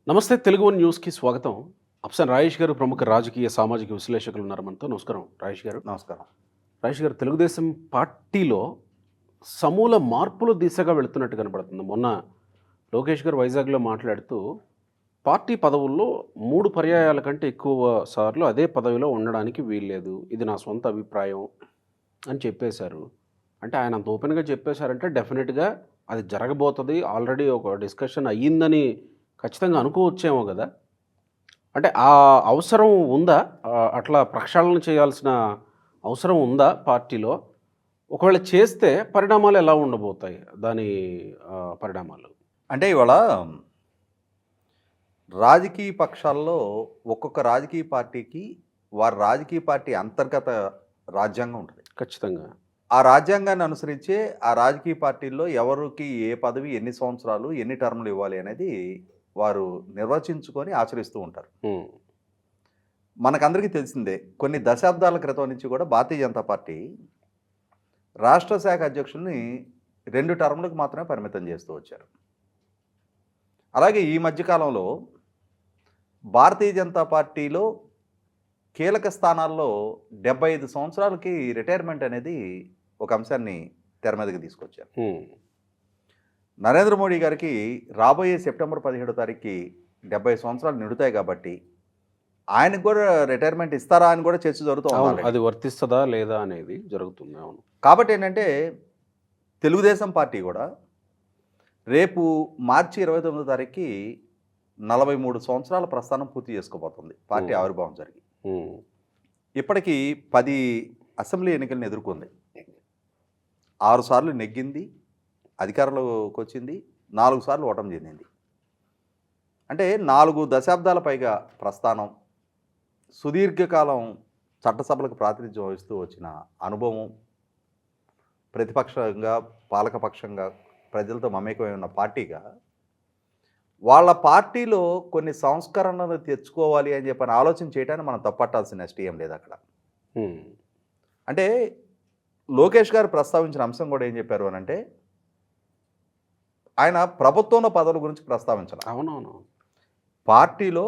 నమస్తే తెలుగు వన్ న్యూస్కి స్వాగతం. అఫ్సన్ రాయేష్ గారు ప్రముఖ రాజకీయ సామాజిక విశ్లేషకులు ఉన్నారు మనతో. నమస్కారం రాయేష్ గారు. నమస్కారం. రాయేష్ గారు, తెలుగుదేశం పార్టీలో సమూల మార్పుల దిశగా వెళుతున్నట్టు కనపడుతుంది. మొన్న లోకేష్ గారు వైజాగ్లో మాట్లాడుతూ పార్టీ పదవుల్లో 3 పర్యాయాల కంటే ఎక్కువ సార్లు అదే పదవిలో ఉండడానికి వీల్లేదు, ఇది నా సొంత అభిప్రాయం అని చెప్పేశారు. అంటే ఆయన అంత ఓపెన్గా చెప్పేశారంటే డెఫినెట్గా అది జరగబోతుంది, ఆల్రెడీ ఒక డిస్కషన్ అయ్యిందని ఖచ్చితంగా అనుకోవచ్చేమో కదా. అంటే ఆ అవసరం ఉందా? అట్లా ప్రక్షాళన చేయాల్సిన అవసరం ఉందా పార్టీలో? ఒకవేళ చేస్తే పరిణామాలు ఎలా ఉండబోతాయి దాని పరిణామాలు? అంటే ఇవాళ రాజకీయ పక్షాల్లో ఒక్కొక్క రాజకీయ పార్టీకి వారి రాజకీయ పార్టీ అంతర్గత రాజ్యాంగం ఉంటుంది. ఖచ్చితంగా ఆ రాజ్యాంగాన్ని అనుసరించే ఆ రాజకీయ పార్టీల్లో ఎవరికి ఏ పదవి, ఎన్ని సంవత్సరాలు, ఎన్ని టర్ములు ఇవ్వాలి అనేది వారు నిర్వచించుకొని ఆచరిస్తూ ఉంటారు. మనకందరికీ తెలిసిందే, కొన్ని దశాబ్దాల క్రితం నుంచి కూడా భారతీయ జనతా పార్టీ రాష్ట్ర శాఖ అధ్యక్షుల్ని 2 టర్ములకు మాత్రమే పరిమితం చేస్తూ వచ్చారు. అలాగే ఈ మధ్యకాలంలో భారతీయ జనతా పార్టీలో కీలక స్థానాల్లో 75 సంవత్సరాలకి రిటైర్మెంట్ అనేది ఒక అంశాన్ని తెర మీదకి తీసుకొచ్చారు. నరేంద్ర మోడీ గారికి రాబోయే సెప్టెంబర్ 17వ తారీఖుకి 70 సంవత్సరాలు నిండుతాయి కాబట్టి ఆయనకు కూడా రిటైర్మెంట్ ఇస్తారా అని కూడా చర్చ జరుగుతుంది. అది వర్తిస్తుందా లేదా అనేది జరుగుతుంది. అవును. కాబట్టి ఏంటంటే తెలుగుదేశం పార్టీ కూడా రేపు మార్చి 29వ తారీఖుకి 43 సంవత్సరాల ప్రస్థానం పూర్తి చేసుకోబోతుంది పార్టీ ఆవిర్భావం జరిగి. ఇప్పటికీ 10 అసెంబ్లీ ఎన్నికలను ఎదుర్కొంది, 6 సార్లు నెగ్గింది, అధికారంలోకి వచ్చింది, 4 సార్లు ఓటమి చెందింది. అంటే 4 దశాబ్దాల పైగా ప్రస్థానం, సుదీర్ఘకాలం చట్టసభలకు ప్రాతినిధ్యం వహిస్తూ వచ్చిన అనుభవం, ప్రతిపక్షంగా పాలకపక్షంగా ప్రజలతో మమేకమై ఉన్న పార్టీగా వాళ్ళ పార్టీలో కొన్ని సంస్కరణలు తెచ్చుకోవాలి అని చెప్పని ఆలోచన చేయడానికి మనం తప్పట్టాల్సిన ఎస్టీఎం లేదు అక్కడ. అంటే లోకేష్ గారు ప్రస్తావించిన అంశం కూడా ఏం చెప్పారు అని అంటే, ఆయన ప్రభుత్వంలో పదవుల గురించి ప్రస్తావించాలి. అవునవును. పార్టీలో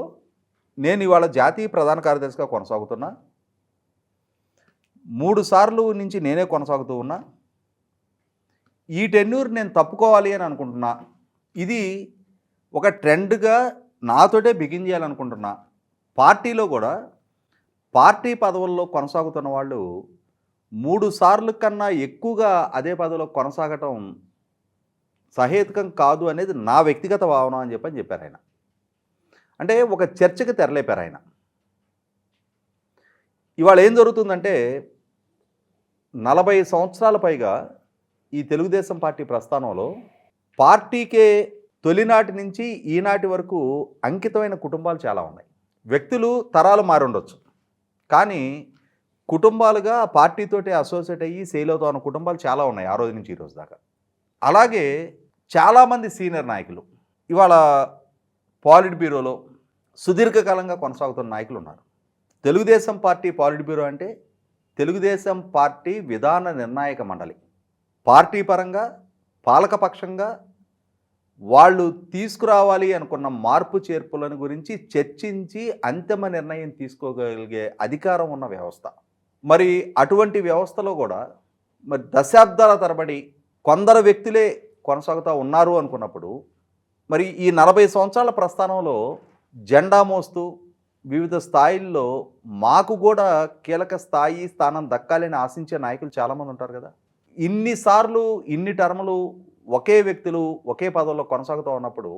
నేను ఇవాళ జాతీయ ప్రధాన కార్యదర్శిగా కొనసాగుతున్నా, 3 సార్లు నుంచి నేనే కొనసాగుతూ ఉన్నా, ఈ టెన్యూర్ నేను తప్పుకోవాలి అని అనుకుంటున్నా, ఇది ఒక ట్రెండ్గా నాతోటే బిగిన్ చేయాలనుకుంటున్నా. పార్టీలో కూడా పార్టీ పదవుల్లో కొనసాగుతున్న వాళ్ళు 3 సార్లు కన్నా ఎక్కువగా అదే పదవిలో కొనసాగటం సహేతుకం కాదు అనేది నా వ్యక్తిగత భావన అని చెప్పారు ఆయన. అంటే ఒక చర్చకి తెరలేపారు ఆయన. ఇవాళ ఏం జరుగుతుందంటే 40 సంవత్సరాల పైగా ఈ తెలుగుదేశం పార్టీ ప్రస్థానంలో పార్టీకే తొలినాటి నుంచి ఈనాటి వరకు అంకితమైన కుటుంబాలు చాలా ఉన్నాయి. వ్యక్తులు తరాలు మారుండొచ్చు, కానీ కుటుంబాలుగా పార్టీతోటి అసోసియేట్ అయ్యి సేల్ అవుతా ఉన్న కుటుంబాలు చాలా ఉన్నాయి ఆ రోజు నుంచి ఈ రోజు దాకా. అలాగే చాలామంది సీనియర్ నాయకులు ఇవాళ పాలిట్ బ్యూరోలో సుదీర్ఘకాలంగా కొనసాగుతున్న నాయకులు ఉన్నారు. తెలుగుదేశం పార్టీ పాలిట్ బ్యూరో అంటే తెలుగుదేశం పార్టీ విధాన నిర్ణాయక మండలి. పార్టీ పరంగా పాలకపక్షంగా వాళ్ళు తీసుకురావాలి అనుకున్న మార్పు చేర్పులను గురించి చర్చించి అంతిమ నిర్ణయం తీసుకోగలిగే అధికారం ఉన్న వ్యవస్థ. మరి అటువంటి వ్యవస్థలో కూడా మరి దశాబ్దాల తరబడి కొందరు వ్యక్తులే కొనసాగుతూ ఉన్నారు అనుకున్నప్పుడు, మరి ఈ 40 సంవత్సరాల ప్రస్థానంలో జెండా మోస్తూ వివిధ స్థాయిల్లో మాకు కూడా కీలక స్థానం దక్కాలని ఆశించే నాయకులు చాలామంది ఉంటారు కదా. ఇన్నిసార్లు ఇన్ని టర్ములు ఒకే వ్యక్తులు ఒకే పదవుల్లో కొనసాగుతూ ఉన్నప్పుడు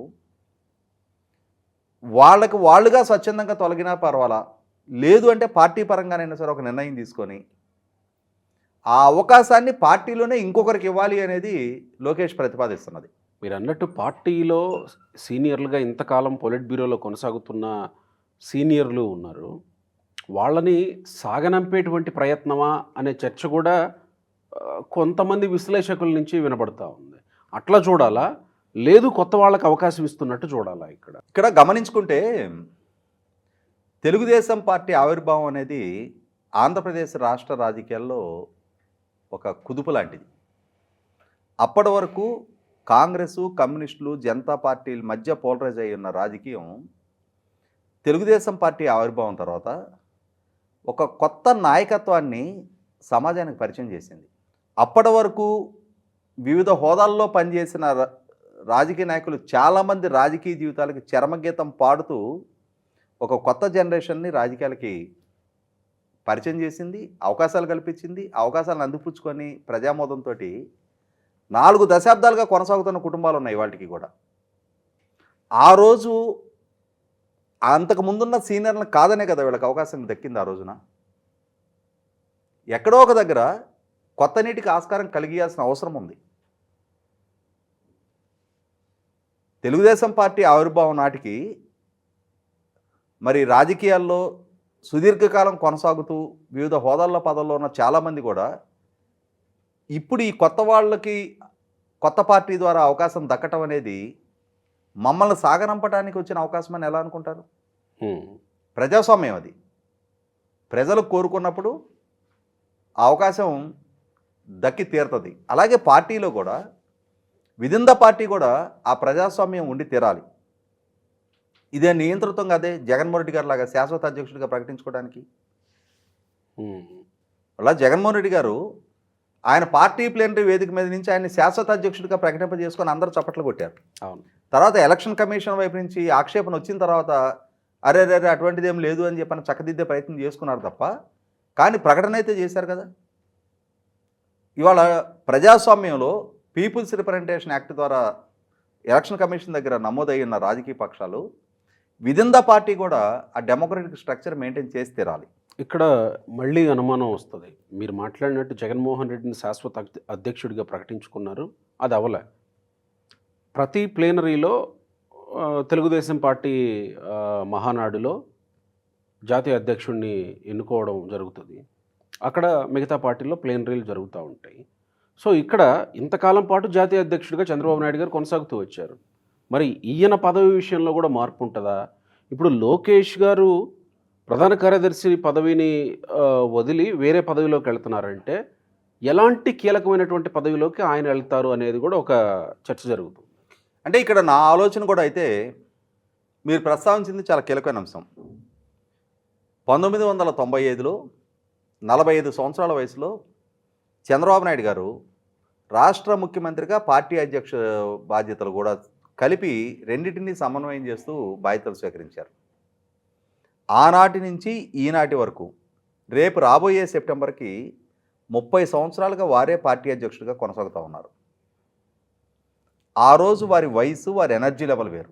వాళ్ళుగా స్వచ్ఛందంగా తొలగినా పర్వాలా, లేదు అంటే పార్టీ పరంగానైనా సరే ఒక నిర్ణయం తీసుకొని ఆ అవకాశాన్ని పార్టీలోనే ఇంకొకరికి ఇవ్వాలి అనేది లోకేష్ ప్రతిపాదిస్తున్నది. మీరు అన్నట్టు పార్టీలో సీనియర్లుగా ఇంతకాలం పొలిట్ బ్యూరోలో కొనసాగుతున్న సీనియర్లు ఉన్నారు, వాళ్ళని సాగనంపేటువంటి ప్రయత్నమా అనే చర్చ కూడా కొంతమంది విశ్లేషకుల నుంచి వినబడతా ఉంది. అట్లా చూడాలా, లేదు కొత్త వాళ్ళకి అవకాశం ఇస్తున్నట్టు చూడాలా? ఇక్కడ గమనించుకుంటే తెలుగుదేశం పార్టీ ఆవిర్భావం అనేది ఆంధ్రప్రదేశ్ రాష్ట్ర రాజకీయాల్లో ఒక కుదుపు లాంటిది. అప్పటి వరకు కాంగ్రెస్, కమ్యూనిస్టులు, జనతా పార్టీల మధ్య పోలరైజ్ అయి ఉన్న రాజకీయం తెలుగుదేశం పార్టీ ఆవిర్భావం తర్వాత ఒక కొత్త నాయకత్వాన్ని సమాజానికి పరిచయం చేసింది. అప్పటి వరకు వివిధ హోదాల్లో పనిచేసిన రాజకీయ నాయకులు చాలామంది రాజకీయ జీవితాలకి చరమగీతం పాడుతూ ఒక కొత్త జనరేషన్ని రాజకీయాలకి పరిచయం చేసింది, అవకాశాలు కల్పించింది. అవకాశాలను అందిపుచ్చుకొని ప్రజామోదంతో 4 దశాబ్దాలుగా కొనసాగుతున్న కుటుంబాలు ఉన్నాయి వాటికి కూడా. ఆ రోజు అంతకు ముందున్న సీనియర్లను కాదనే కదా వీళ్ళకి అవకాశం దక్కింది. ఆ రోజున ఎక్కడో ఒక దగ్గర కొత్త నీటికి ఆస్కారం కలిగియాల్సిన అవసరం ఉంది. తెలుగుదేశం పార్టీ ఆవిర్భావం నాటికి మరి రాజకీయాల్లో సుదీర్ఘకాలం కొనసాగుతూ వివిధ హోదాల్లో పదవుల్లో ఉన్న చాలామంది కూడా ఇప్పుడు ఈ కొత్త వాళ్ళకి కొత్త పార్టీ ద్వారా అవకాశం దక్కటం అనేది మమ్మల్ని సాగనంపడానికి వచ్చిన అవకాశం అని ఎలా అనుకుంటారు? ప్రజాస్వామ్యం అది. ప్రజలు కోరుకున్నప్పుడు ఆ అవకాశం దక్కి తీరుతుంది. అలాగే పార్టీలో కూడా విదిన్ ద పార్టీ కూడా ఆ ప్రజాస్వామ్యం ఉండి తీరాలి. ఇదే నియంత్రితం అదే జగన్మోహన్ రెడ్డి గారు లాగా శాశ్వత అధ్యక్షుడిగా ప్రకటించుకోవడానికి. అలా జగన్మోహన్ రెడ్డి గారు ఆయన పార్టీ ప్లేనరీ వేదిక మీద నుంచి ఆయన శాశ్వత అధ్యక్షుడిగా ప్రకటింపజేసుకొని అందరూ చప్పట్లు కొట్టారు. అవును. తర్వాత ఎలక్షన్ కమిషన్ వైపు నుంచి ఆక్షేపణ వచ్చిన తర్వాత అరే అటువంటిది ఏం లేదు అని చెప్పని చక్కదిద్దే ప్రయత్నం చేసుకున్నారు తప్ప, కానీ ప్రకటన అయితే చేశారు కదా. ఇవాళ ప్రజాస్వామ్యంలో పీపుల్స్ రిప్రజెంటేషన్ యాక్ట్ ద్వారా ఎలక్షన్ కమిషన్ దగ్గర నమోదయ్యున్న రాజకీయ పక్షాలు విదిన్ ద పార్టీ కూడా ఆ డెమోక్రటిక్ స్ట్రక్చర్ మెయింటైన్ చేసి తీరాలి. ఇక్కడ మళ్ళీ అనుమానం వస్తుంది. మీరు మాట్లాడినట్టు జగన్మోహన్ రెడ్డిని శాశ్వత అధ్యక్షుడిగా ప్రకటించుకున్నారు, అది అవలే. ప్రతి ప్లేనరీలో తెలుగుదేశం పార్టీ మహానాడులో జాతీయ అధ్యక్షుడిని ఎన్నుకోవడం జరుగుతుంది. అక్కడ మిగతా పార్టీల్లో ప్లేనరీలు జరుగుతూ ఉంటాయి. సో ఇక్కడ ఇంతకాలం పాటు జాతీయ అధ్యక్షుడిగా చంద్రబాబు నాయుడు గారు కొనసాగుతూ వచ్చారు. మరి ఈయన పదవి విషయంలో కూడా మార్పు ఉంటుందా? ఇప్పుడు లోకేష్ గారు ప్రధాన కార్యదర్శి పదవిని వదిలి వేరే పదవిలోకి వెళ్తున్నారంటే ఎలాంటి కీలకమైనటువంటి పదవిలోకి ఆయన వెళ్తారు అనేది కూడా ఒక చర్చ జరుగుతుంది. అంటే ఇక్కడ నా ఆలోచన కూడా అయితే మీరు ప్రస్తావించింది చాలా కీలకమైన అంశం. 1995లో 45 సంవత్సరాల వయసులో చంద్రబాబు నాయుడు గారు రాష్ట్ర ముఖ్యమంత్రిగా పార్టీ అధ్యక్ష బాధ్యతలు కూడా కలిపి రెండింటినీ సమన్వయం చేస్తూ బాధ్యతలు స్వీకరించారు. ఆనాటి నుంచి ఈనాటి వరకు రేపు రాబోయే సెప్టెంబర్కి 30 సంవత్సరాలుగా వారే పార్టీ అధ్యక్షుడిగా కొనసాగుతూ ఉన్నారు. ఆ రోజు వారి వయసు, వారి ఎనర్జీ లెవెల్ వేరు.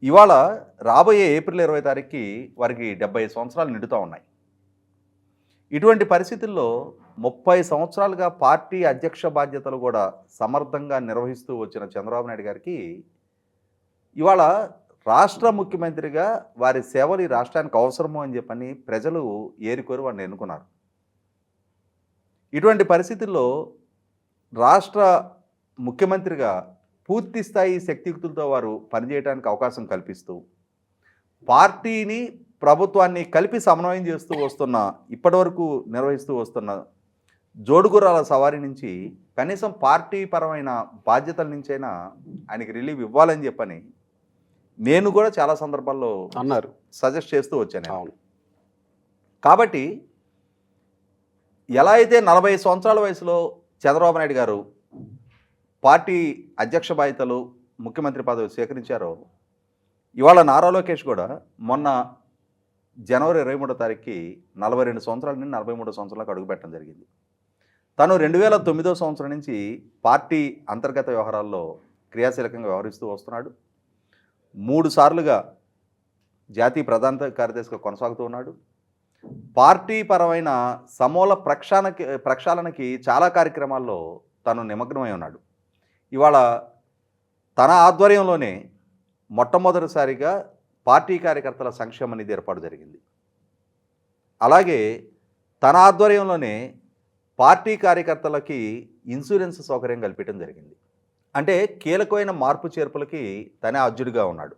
ఇవాళ రాబోయే ఏప్రిల్ 20 తారీఖుకి వారికి 75 సంవత్సరాలు నిండుతూ ఉన్నాయి. ఇటువంటి పరిస్థితుల్లో 30 సంవత్సరాలుగా పార్టీ అధ్యక్ష బాధ్యతలు కూడా సమర్థంగా నిర్వహిస్తూ వచ్చిన చంద్రబాబు నాయుడు గారికి ఇవాళ రాష్ట్ర ముఖ్యమంత్రిగా వారి సేవలు ఈ రాష్ట్రానికి అవసరము అని చెప్పని ప్రజలు ఏరికోరి వారిని ఎన్నుకున్నారు. ఇటువంటి పరిస్థితుల్లో రాష్ట్ర ముఖ్యమంత్రిగా పూర్తి స్థాయి శక్తియుక్తులతో వారు పనిచేయడానికి అవకాశం కల్పిస్తూ పార్టీని ప్రభుత్వాన్ని కలిపి సమన్వయం చేస్తూ వస్తున్న ఇప్పటివరకు నిర్వహిస్తూ వస్తున్న జోడుగుర్రాల సవారీ నుంచి కనీసం పార్టీ పరమైన బాధ్యతల నుంచైనా ఆయనకి రిలీవ్ ఇవ్వాలని చెప్పని నేను కూడా చాలా సందర్భాల్లో అన్నారు, సజెస్ట్ చేస్తూ వచ్చాను. అవును. కాబట్టి ఎలా అయితే 40 సంవత్సరాల వయసులో చంద్రబాబు నాయుడు గారు పార్టీ అధ్యక్ష బాధ్యతలు ముఖ్యమంత్రి పదవి స్వీకరించారో, ఇవాళ నారా లోకేష్ కూడా మొన్న జనవరి 23వ తారీఖుకి 42 సంవత్సరాల నుండి 43 సంవత్సరాలకు అడుగుపెట్టడం జరిగింది. తను 2009వ సంవత్సరం నుంచి పార్టీ అంతర్గత వ్యవహారాల్లో క్రియాశీలకంగా వ్యవహరిస్తూ వస్తున్నాడు. 3 సార్లుగా జాతీయ ప్రధాన కార్యదర్శిగా కొనసాగుతూ ఉన్నాడు. పార్టీ పరమైన సమూల ప్రక్షాళనకి చాలా కార్యక్రమాల్లో తను నిమగ్నమై ఉన్నాడు. ఇవాళ తన ఆధ్వర్యంలోనే మొట్టమొదటిసారిగా పార్టీ కార్యకర్తల సంక్షేమ నిధి ఏర్పాటు జరిగింది. అలాగే తన ఆధ్వర్యంలోనే పార్టీ కార్యకర్తలకి ఇన్సూరెన్స్ సౌకర్యం కల్పించడం జరిగింది. అంటే కీలకమైన మార్పు చేర్పులకి తనే అర్జుడిగా ఉన్నాడు.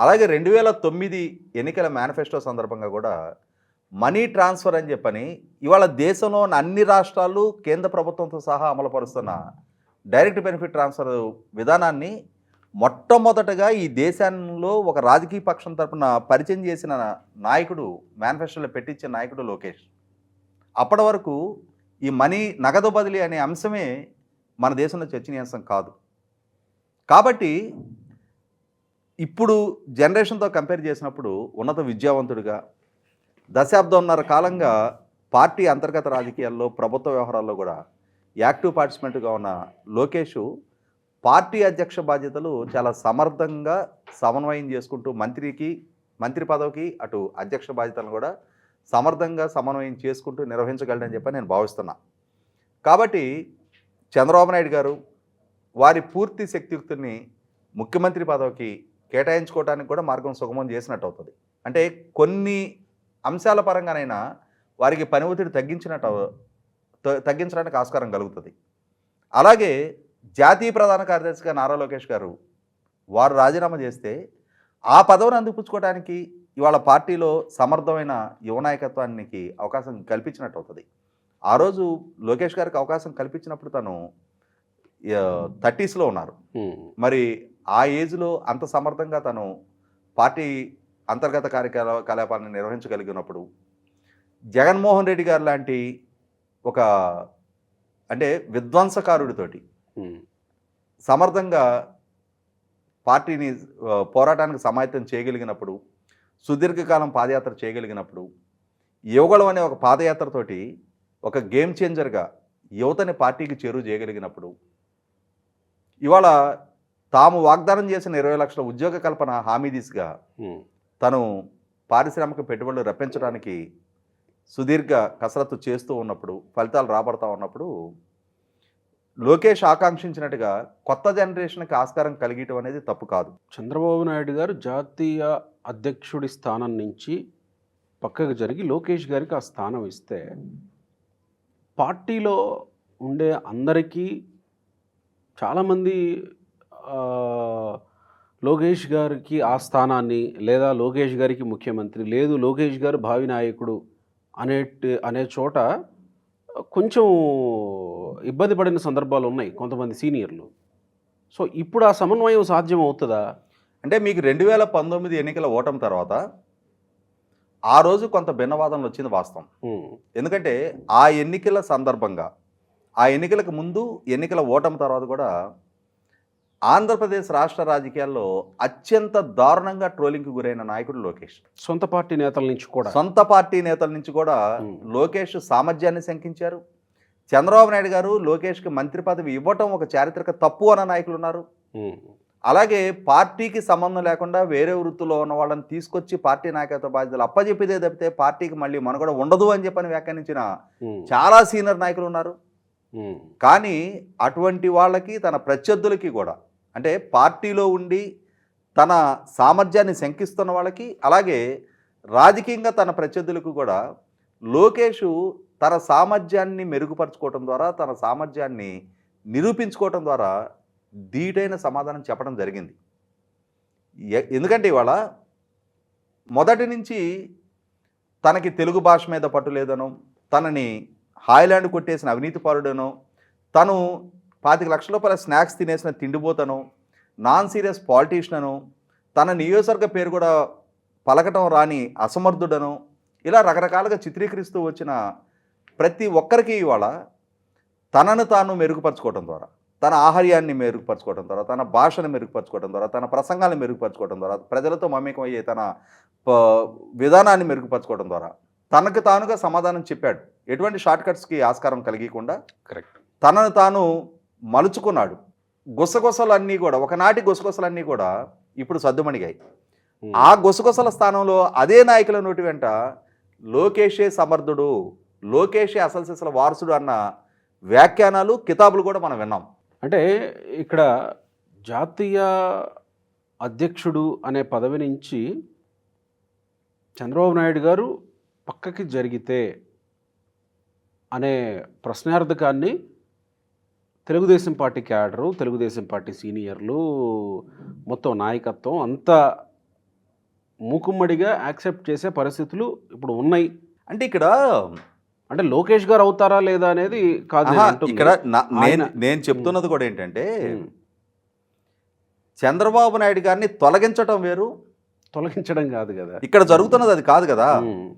అలాగే 2009 ఎన్నికల మేనిఫెస్టో సందర్భంగా కూడా మనీ ట్రాన్స్ఫర్ అని చెప్పని ఇవాళ దేశంలో అన్ని రాష్ట్రాలు కేంద్ర ప్రభుత్వంతో సహా అమలుపరుస్తున్న డైరెక్ట్ బెనిఫిట్ ట్రాన్స్ఫర్ విధానాన్ని మొట్టమొదటగా ఈ దేశంలో ఒక రాజకీయ పక్షం తరపున పరిచయం చేసిన నాయకుడు, మేనిఫెస్టోలో పెట్టించిన నాయకుడు లోకేష్. అప్పటి వరకు ఈ నగదు బదిలీ అనే అంశమే మన దేశంలో చర్చనీయాంశం కాదు. కాబట్టి ఇప్పుడు జనరేషన్తో కంపేర్ చేసినప్పుడు ఉన్నత విద్యావంతుడిగా దశాబ్దంన్నర కాలంగా పార్టీ అంతర్గత రాజకీయాల్లో, ప్రభుత్వ వ్యవహారాల్లో కూడా యాక్టివ్ పార్టిసిపెంట్గా ఉన్న లోకేష్ పార్టీ అధ్యక్ష బాధ్యతలు చాలా సమర్థంగా సమన్వయం చేసుకుంటూ మంత్రి పదవికి అటు అధ్యక్ష బాధ్యతలను కూడా సమర్థంగా సమన్వయం చేసుకుంటూ నిర్వహించగలడని చెప్పి నేను భావిస్తున్నా. కాబట్టి చంద్రబాబు నాయుడు గారు వారి పూర్తి శక్తియుక్తుల్ని ముఖ్యమంత్రి పదవికి కేటాయించుకోవడానికి కూడా మార్గం సుగమం చేసినట్టు అవుతుంది. అంటే కొన్ని అంశాల పరంగానైనా వారికి పని ఒత్తిడి తగ్గించడానికి ఆస్కారం కలుగుతుంది. అలాగే జాతీయ ప్రధాన కార్యదర్శిగా నారా లోకేష్ గారు వారు రాజీనామా చేస్తే ఆ పదవిని అందిపుచ్చుకోవడానికి ఇవాళ పార్టీలో సమర్థమైన యువ నాయకత్వానికి అవకాశం కల్పించినట్టు అవుతుంది. ఆ రోజు లోకేష్ గారికి అవకాశం కల్పించినప్పుడు తను 30sలో ఉన్నారు. మరి ఆ ఏజ్లో అంత సమర్థంగా తను పార్టీ అంతర్గత కార్యకలాపాలను నిర్వహించగలిగినప్పుడు జగన్మోహన్ రెడ్డి గారు లాంటి ఒక విధ్వంసకారుడితోటి సమర్థంగా పార్టీని పోరాటానికి సమాయత్తం చేయగలిగినప్పుడు, సుదీర్ఘకాలం పాదయాత్ర చేయగలిగినప్పుడు, యువగళం అనే ఒక పాదయాత్రతోటి ఒక గేమ్ చేంజర్గా యువతని పార్టీకి చేరువ చేయగలిగినప్పుడు, ఇవాళ తాము వాగ్దానం చేసిన 20 లక్షల ఉద్యోగ కల్పన హామీ దిశగా తను పారిశ్రామిక పెట్టుబడులు రప్పించడానికి సుదీర్ఘ కసరత్తు చేస్తూ ఉన్నప్పుడు, ఫలితాలు రాబడతా ఉన్నప్పుడు లోకేష్ ఆకాంక్షించినట్టుగా కొత్త జనరేషన్కి ఆస్కారం కలిగటం అనేది తప్పు కాదు. చంద్రబాబు నాయుడు గారు జాతీయ అధ్యక్షుడి స్థానం నుంచి పక్కకు జరిగి లోకేష్ గారికి ఆ స్థానం ఇస్తే పార్టీలో ఉండే అందరికీ చాలామంది లోకేష్ గారికి ఆ స్థానాన్ని, లేదా లోకేష్ గారికి ముఖ్యమంత్రి, లేదు లోకేష్ గారు భావి నాయకుడు అనే చోట కొంచెం ఇబ్బంది పడిన సందర్భాలు ఉన్నాయి కొంతమంది సీనియర్లు. సో ఇప్పుడు ఆ సమన్వయం సాధ్యం అవుతుందా? అంటే మీకు 2019 ఎన్నికల ఓటమి తర్వాత ఆ రోజు కొంత భిన్నవాదనలు వచ్చింది వాస్తవం. ఎందుకంటే ఆ ఎన్నికల సందర్భంగా, ఆ ఎన్నికలకు ముందు, ఎన్నికల ఓటమి తర్వాత కూడా ఆంధ్రప్రదేశ్ రాష్ట్ర రాజకీయాల్లో అత్యంత దారుణంగా ట్రోలింగ్కి గురైన నాయకుడు లోకేష్. సొంత పార్టీ నేతల నుంచి కూడా లోకేష్ సామర్థ్యాన్ని శంకించారు. చంద్రబాబు నాయుడు గారు లోకేష్కి మంత్రి పదవి ఇవ్వటం ఒక చారిత్రక తప్పు అన్న నాయకులు ఉన్నారు. అలాగే పార్టీకి సంబంధం లేకుండా వేరే వృత్తిలో ఉన్న వాళ్ళని తీసుకొచ్చి పార్టీ నాయకత్వ బాధ్యతలు అప్పచెప్పిదే తప్పితే పార్టీకి మళ్ళీ మనుగడ ఉండదు అని చెప్పని వ్యాఖ్యానించిన చాలా సీనియర్ నాయకులు ఉన్నారు. కానీ అటువంటి వాళ్ళకి, తన ప్రత్యర్థులకి కూడా, అంటే పార్టీలో ఉండి తన సామర్థ్యాన్ని శంకిస్తున్న వాళ్ళకి, అలాగే రాజకీయంగా తన ప్రత్యర్థులకు కూడా లోకేష్ తన సామర్థ్యాన్ని మెరుగుపరచుకోవటం ద్వారా, తన సామర్థ్యాన్ని నిరూపించుకోవటం ద్వారా ధీటైన సమాధానం చెప్పడం జరిగింది. ఎందుకంటే ఇవాళ మొదటి నుంచి తనకి తెలుగు భాష మీద పట్టు లేదనో, తనని హాయ్లాండ్ కొట్టేసిన అవినీతిపరుడనో, తను 25 లక్షల రూపాయల స్నాక్స్ తినేసిన తిండిపోతనో, నాన్ సీరియస్ పాలిటీషియనో, తన నియోజకవర్గ పేరు కూడా పలకటం రాని అసమర్థుడనో, ఇలా రకరకాలుగా చిత్రీకరిస్తూ వచ్చిన ప్రతి ఒక్కరికి ఇవాళ తనను తాను మెరుగుపరచుకోవడం ద్వారా, తన ఆహార్యాన్ని మెరుగుపరచుకోవడం ద్వారా, తన భాషను మెరుగుపరచుకోవడం ద్వారా, తన ప్రసంగాలను మెరుగుపరచుకోవడం ద్వారా, ప్రజలతో మమేకమయ్యే తన విధానాన్ని మెరుగుపరచుకోవడం ద్వారా తనకు తానుగా సమాధానం చెప్పాడు. ఎటువంటి షార్ట్ కట్స్కి ఆస్కారం కలిగకుండా కరెక్ట్ తనను తాను మలుచుకున్నాడు. గుసగుసలన్నీ కూడా, ఒకనాటి గుసగుసలన్నీ కూడా ఇప్పుడు సద్దుమణిగాయి. ఆ గుసగుసల స్థానంలో అదే నాయకుల నోటి వెంట లోకేషే సమర్థుడు, లోకేషే అసలు సిసల వారసుడు అన్న వ్యాఖ్యానాలు, కితాబులు కూడా మనం విన్నాం. అంటే ఇక్కడ జాతీయ అధ్యక్షుడు అనే పదవి నుంచి చంద్రబాబు నాయుడు గారు పక్కకి జరిగితే అనే ప్రశ్నార్థకాన్ని Telugudesam party cadre, Telugudesam party సీనియర్లు, మొత్తం నాయకత్వం అంతా మూకుమ్మడిగా యాక్సెప్ట్ చేసే పరిస్థితులు ఇప్పుడు ఉన్నాయి. అంటే ఇక్కడ అంటే లోకేష్ గారు అవుతారా లేదా అనేది కాదు నేను ఆహా, అంటుంది. ఇక్కడ ఆయన- నేను చెప్తున్నది కూడా ఏంటంటే ఉమ్, చంద్రబాబు నాయుడు గారిని తొలగించటం వేరు, తొలగించడం కాదు కదా. ఇక్కడ జరుగుతున్నది అది కాదు కదా. ఉమ్,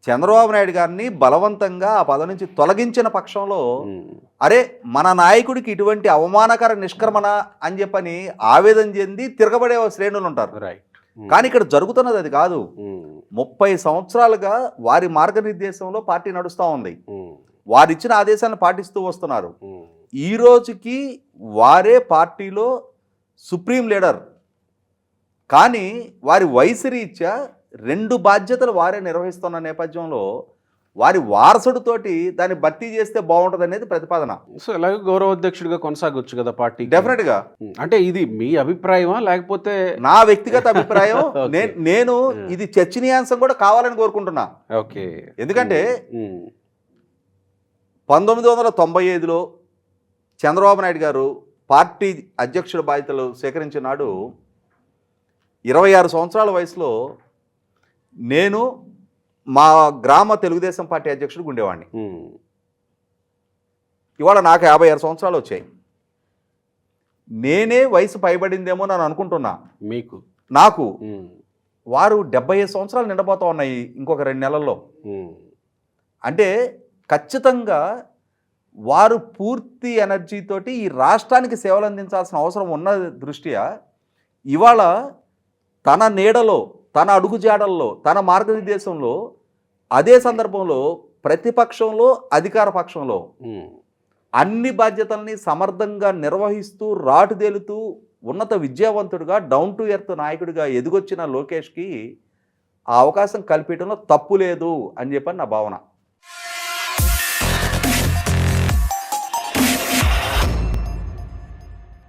చంద్రబాబు నాయుడు గారిని బలవంతంగా ఆ పదవి నుంచి తొలగించిన పక్షంలో ఉమ్, అరే మన నాయకుడికి ఇటువంటి అవమానకర నిష్క్రమణ అని చెప్పని ఆవేదన చెంది తిరగబడే శ్రేణులు ఉంటారు. రైట్. కానీ ఇక్కడ జరుగుతున్నది అది కాదు. ఉమ్, 30 సంవత్సరాలుగా వారి మార్గనిర్దేశంలో పార్టీ నడుస్తూ ఉంది. ఉమ్, వారిచ్చిన ఆదేశాలను పాటిస్తూ వస్తున్నారు. ఉమ్, ఈ రోజుకి వారే పార్టీలో సుప్రీం లీడర్. కానీ వారి వయసు రీత్యా 2 బాధ్యతలు వారే నిర్వహిస్తున్న నేపథ్యంలో వారి వారసుడితోటి దాన్ని భర్తీ చేస్తే బాగుంటుంది అనేది ప్రతిపాదన. సో ఎలాగో గౌరవ అధ్యక్షుడిగా కొనసాగొచ్చు కదా పార్టీ. డెఫినెట్గా అంటే ఇది మీ అభిప్రాయమా లేకపోతే? నా వ్యక్తిగత అభిప్రాయం. Okay. నేను ఇది చర్చనీయాంశం కూడా కావాలని కోరుకుంటున్నా. ఓకే. ఎందుకంటే ఉమ్, 1995లో చంద్రబాబు నాయుడు గారు పార్టీ అధ్యక్షుడి బాధ్యతలు స్వీకరించిన నాడు 26 సంవత్సరాల వయసులో నేను మా గ్రామ తెలుగుదేశం పార్టీ అధ్యక్షుడిగా ఉండేవాడిని. ఉమ్, ఇవాళ నాకు 56 సంవత్సరాలు వచ్చాయి. నేనే వయసు పైబడిందేమో అని అనుకుంటున్నా. మీకు నాకు ఉమ్, వారు 75 సంవత్సరాలు నిండబోతా ఉన్నాయి ఇంకొక 2 నెలల్లో. ఉమ్, అంటే ఖచ్చితంగా వారు పూర్తి ఎనర్జీతోటి ఈ రాష్ట్రానికి సేవలు అందించాల్సిన అవసరం ఉన్న దృష్ట్యా ఇవాళ తన నీడలో, తన అడుగుజాడల్లో, తన మార్గనిర్దేశంలో, అదే సందర్భంలో ప్రతిపక్షంలో, అధికార పక్షంలో ఉమ్, అన్ని బాధ్యతల్ని సమర్థంగా నిర్వహిస్తూ రాటుదేలుతూ ఉన్నత విద్యావంతుడిగా డౌన్ టు ఎర్త్ నాయకుడిగా ఎదిగొచ్చిన లోకేష్కి ఆ అవకాశం కల్పించడంలో తప్పు లేదు అని చెప్పని నా భావన.